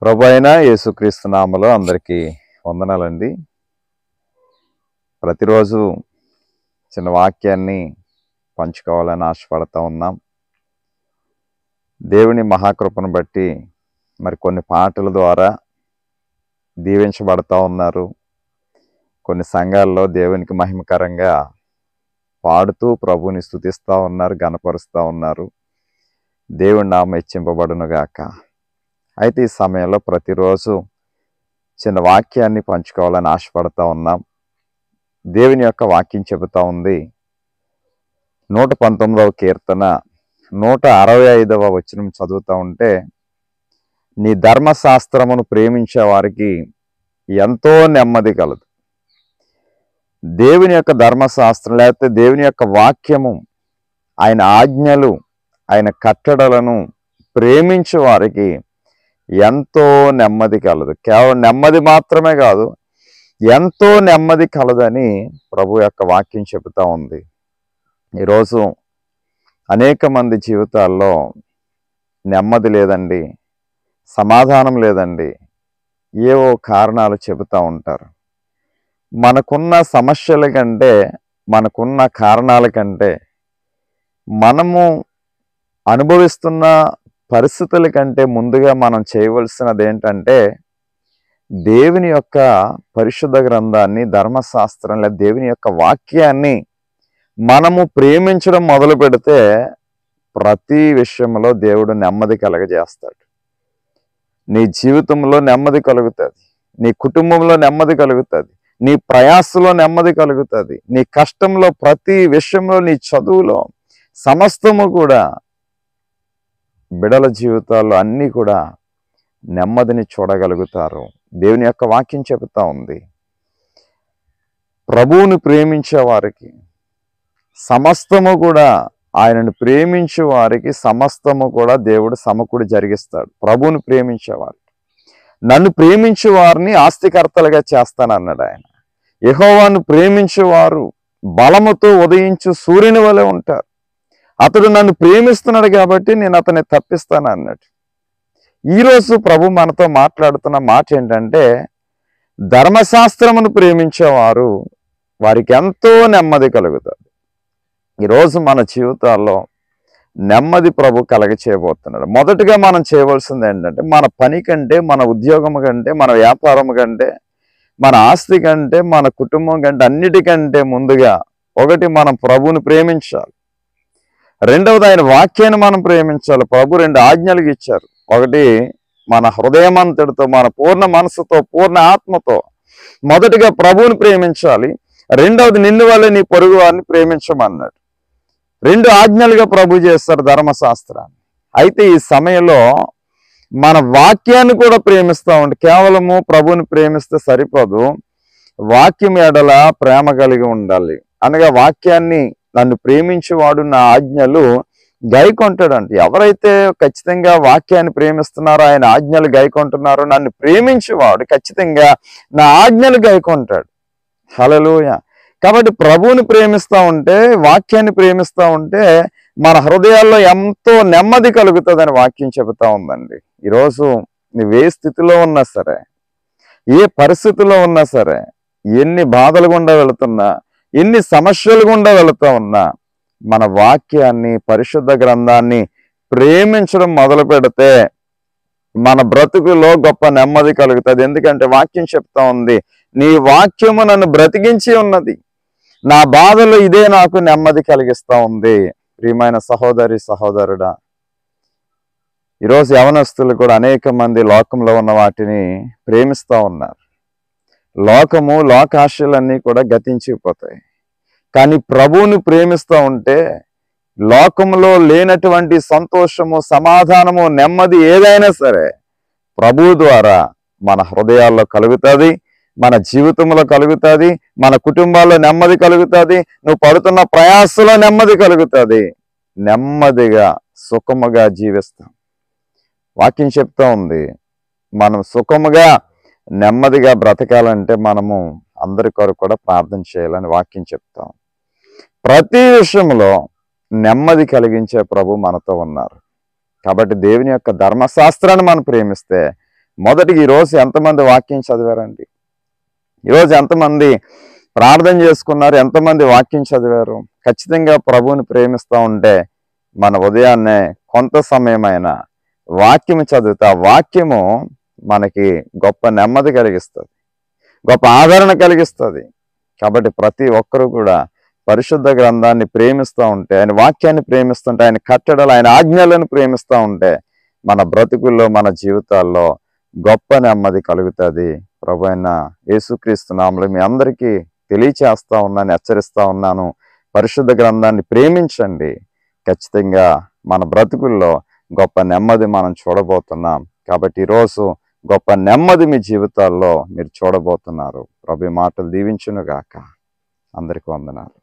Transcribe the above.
ప్రభు అయిన యేసుక్రీస్తు నామములో అందరికీ వందనాలండి. ప్రతిరోజు చిన్న వాక్యాన్ని పంచుకోవాలని ఆశపడతా ఉన్నాం. దేవుని మహాకృపను బట్టి మరి కొన్ని పాటల ద్వారా దీవించబడతా ఉన్నారు. కొన్ని సంఘాల్లో దేవునికి మహిమకరంగా పాడుతూ ప్రభువుని స్తుతిస్తూ ఉన్నారు, గణపరుస్తూ ఉన్నారు. దేవుని నామం హెచ్చింపబడునుగాక. అయితే ఈ సమయంలో ప్రతిరోజు చిన్న వాక్యాన్ని పంచుకోవాలని ఆశపడతా ఉన్నాం. దేవుని యొక్క వాక్యం చెబుతా ఉంది, 119వ కీర్తన 165వ వచనం చదువుతూ ఉంటే, నీ ధర్మశాస్త్రమును ప్రేమించే వారికి ఎంతో నెమ్మది కలదు. దేవుని యొక్క ధర్మశాస్త్రం లేకపోతే దేవుని యొక్క వాక్యము, ఆయన ఆజ్ఞలు, ఆయన కట్టడలను ప్రేమించే వారికి ఎంతో నెమ్మది కలదు. కేవలం నెమ్మది మాత్రమే కాదు, ఎంతో నెమ్మది కలదని ప్రభు యొక్క వాక్యం చెబుతా ఉంది. ఈరోజు అనేక మంది జీవితాల్లో నెమ్మది లేదండి, సమాధానం లేదండి, ఏవో కారణాలు చెబుతూ ఉంటారు. మనకున్న సమస్యల కంటే, మనకున్న కారణాల కంటే, మనము అనుభవిస్తున్న పరిస్థితుల కంటే ముందుగా మనం చేయవలసినది ఏంటంటే, దేవుని యొక్క పరిశుద్ధ గ్రంథాన్ని, ధర్మశాస్త్రం లేదా దేవుని యొక్క వాక్యాన్ని మనము ప్రేమించడం మొదలు పెడితే ప్రతి విషయంలో దేవుడు నెమ్మది కలగజేస్తాడు. నీ జీవితంలో నెమ్మది కలుగుతుంది, నీ కుటుంబంలో నెమ్మది కలుగుతుంది, నీ ప్రయాసలో నెమ్మది కలుగుతుంది, నీ కష్టంలో, ప్రతి విషయంలో, నీ చదువులో, సమస్తము కూడా బిడల జీవితాల్లో అన్నీ కూడా నెమ్మదిని చూడగలుగుతారు. దేవుని యొక్క వాక్యం చెబుతా ఉంది, ప్రభువుని ప్రేమించే వారికి సమస్తము కూడా, ఆయనను ప్రేమించే వారికి సమస్తము కూడా దేవుడు సమకూడి జరిగిస్తాడు. ప్రభువుని ప్రేమించే వారికి, నన్ను ప్రేమించే వారిని ఆస్తికర్తలుగా చేస్తానన్నాడు ఆయన. యెహోవాను ప్రేమించేవారు బలముతో ఉదయించు సూర్యుని వలె ఉంటారు. అతడు నన్ను ప్రేమిస్తున్నాడు కాబట్టి నేను అతన్ని తప్పిస్తాను అన్నాడు. ఈరోజు ప్రభు మనతో మాట్లాడుతున్న మాట ఏంటంటే, ధర్మశాస్త్రమును ప్రేమించేవారు వారికి ఎంతో నెమ్మది కలుగుతుంది. ఈరోజు మన జీవితాల్లో నెమ్మది ప్రభు కలగచేయబోతున్నాడు. మొదటిగా మనం చేయవలసింది ఏంటంటే, మన పని కంటే, మన ఉద్యోగం కంటే, మన వ్యాపారం కంటే, మన ఆస్తి కంటే, మన కుటుంబం కంటే, అన్నిటికంటే ముందుగా ఒకటి మనం ప్రభువుని ప్రేమించాలి. రెండవది ఆయన వాక్యాన్ని మనం ప్రేమించాలి. ప్రభు 2 ఆజ్ఞలు ఇచ్చారు. ఒకటి మన హృదయమంతటితో, మన పూర్ణ మనసుతో, పూర్ణ ఆత్మతో మొదటిగా ప్రభువుని ప్రేమించాలి. రెండవది నిన్ను వల్లే నీ పొరుగు వారిని ప్రేమించమన్నాడు. 2 ఆజ్ఞలుగా ప్రభు చేస్తారు ధర్మశాస్త్రాన్ని. అయితే ఈ సమయంలో మన వాక్యాన్ని కూడా ప్రేమిస్తూ ఉంటే, కేవలము ప్రభువుని ప్రేమిస్తే సరిపోదు, వాక్యం ఎడల ప్రేమ కలిగి ఉండాలి. అనగా వాక్యాన్ని, నన్ను ప్రేమించేవాడు నా ఆజ్ఞలు గైకొంటాడంట. ఎవరైతే ఖచ్చితంగా వాక్యాన్ని ప్రేమిస్తున్నారో, ఆయన ఆజ్ఞలు గైకొంటున్నారో, నన్ను ప్రేమించేవాడు ఖచ్చితంగా నా ఆజ్ఞలు గైకొంటాడు. హల్లెలూయా. కాబట్టి ప్రభువుని ప్రేమిస్తూ ఉంటే, వాక్యాన్ని ప్రేమిస్తూ ఉంటే మన హృదయాల్లో ఎంతో నెమ్మది కలుగుతుందని వాక్యం చెబుతా ఉందండి. ఈరోజు నువ్వు ఏ స్థితిలో ఉన్నా సరే, ఏ పరిస్థితిలో ఉన్నా సరే, ఎన్ని బాధలు గుండా వెళుతున్నా, ఎన్ని సమస్యలు గుండా వెళుతూ ఉన్నా, మన వాక్యాన్ని, పరిశుద్ధ గ్రంథాన్ని ప్రేమించడం మొదలు పెడితే మన బ్రతుకులో గొప్ప నెమ్మది కలుగుతుంది. ఎందుకంటే వాక్యం చెప్తా ఉంది, నీ వాక్యము నన్ను బ్రతికించి ఉన్నది, నా బాధలో ఇదే నాకు నెమ్మది కలిగిస్తూ ఉంది. ప్రియమైన సహోదరి, సహోదరుడా, ఈరోజు యవనస్తులు కూడా అనేక మంది లోకంలో ఉన్న వాటిని ప్రేమిస్తూ ఉన్నారు. లోకము, లోకాశలన్నీ కూడా గతించిపోతాయి. కానీ ప్రభువుని ప్రేమిస్తూ ఉంటే లోకంలో లేనటువంటి సంతోషము, సమాధానము, నెమ్మది ఏదైనా సరే ప్రభువు ద్వారా మన హృదయాల్లో కలుగుతుంది, మన జీవితంలో కలుగుతుంది, మన కుటుంబాల్లో నెమ్మది కలుగుతుంది, నువ్వు పడుతున్న ప్రయాసలో నెమ్మది కలుగుతుంది. నెమ్మదిగా, సుఖముగా జీవిస్తాం. వాక్యం చెప్తా ఉంది, మనం సుఖముగా, నెమ్మదిగా బ్రతకాలంటే మనము అందరి కొరకు కూడా ప్రార్థన చేయాలని వాక్యం చెప్తాం. ప్రతి విషయంలో నెమ్మది కలిగించే ప్రభు మనతో ఉన్నారు. కాబట్టి దేవుని యొక్క ధర్మశాస్త్రాన్ని మనం ప్రేమిస్తే మొదటికి ఈరోజు ఎంతమంది వాక్యం చదివారండి? ఈరోజు ఎంతమంది ప్రార్థన చేసుకున్నారు? ఎంతమంది వాక్యం చదివారు? ఖచ్చితంగా ప్రభువుని ప్రేమిస్తూ ఉంటే మన ఉదయాన్నే కొంత సమయమైనా వాక్యము చదివితే ఆ వాక్యము మనకి గొప్ప నెమ్మది కలిగిస్తుంది, గొప్ప ఆదరణ కలిగిస్తుంది. కాబట్టి ప్రతి ఒక్కరూ కూడా పరిశుద్ధ గ్రంథాన్ని ప్రేమిస్తూ ఉంటే, ఆయన వాక్యాన్ని ప్రేమిస్తుంటే, ఆయన కట్టడలు, ఆయన ఆజ్ఞలను ప్రేమిస్తూ ఉంటే మన బ్రతుకుల్లో, మన జీవితాల్లో గొప్ప నెమ్మది కలుగుతుంది. ప్రభు అయిన యేసుక్రీస్తు నామములో మీ అందరికీ తెలియచేస్తా ఉన్నాను, హెచ్చరిస్తా ఉన్నాను. పరిశుద్ధ గ్రంథాన్ని ప్రేమించండి. ఖచ్చితంగా మన బ్రతుకుల్లో గొప్ప నెమ్మది మనం చూడబోతున్నాం. కాబట్టి ఈరోజు గొప్ప నెమ్మది మీ జీవితాల్లో మీరు చూడబోతున్నారు. ప్రభు ఈ మాటలు దీవించును గాక. అందరికీ వందనాలు.